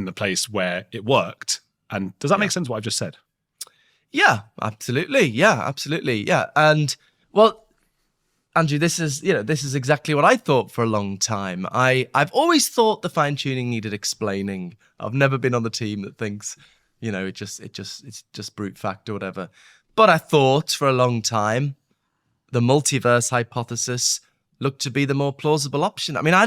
in the place where it worked. And does that make sense what I've just said? Yeah, absolutely. Yeah. And well, Andrew, this is exactly what I thought for a long time. I've always thought the fine tuning needed explaining. I've never been on the team that thinks, it's just brute fact or whatever. But I thought for a long time the multiverse hypothesis looked to be the more plausible option. I mean, I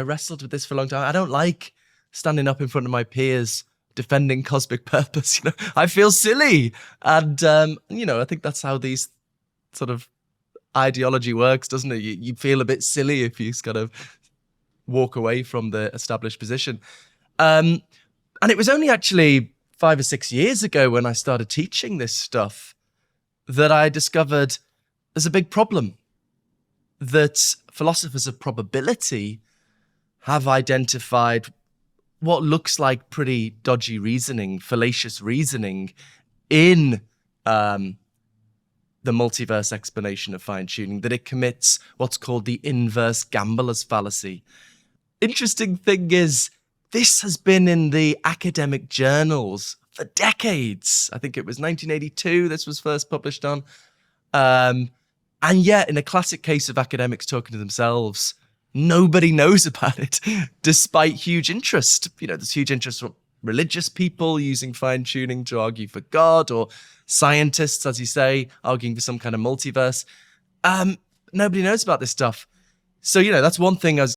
wrestled with this for a long time. I don't like standing up in front of my peers defending cosmic purpose. I feel silly. And, I think that's how these sort of ideology works, doesn't it? You feel a bit silly if you kind of walk away from the established position. And it was only actually 5 or 6 years ago when I started teaching this stuff that I discovered there's a big problem, that philosophers of probability have identified what looks like pretty dodgy reasoning, fallacious reasoning in the multiverse explanation of fine-tuning, that it commits what's called the inverse gambler's fallacy. Interesting thing is, this has been in the academic journals for decades. I think it was 1982 this was first published on. And yet, in a classic case of academics talking to themselves, nobody knows about it, despite huge interest. There's huge interest from religious people using fine-tuning to argue for God, or scientists, as you say, arguing for some kind of multiverse. Nobody knows about this stuff. So, that's one thing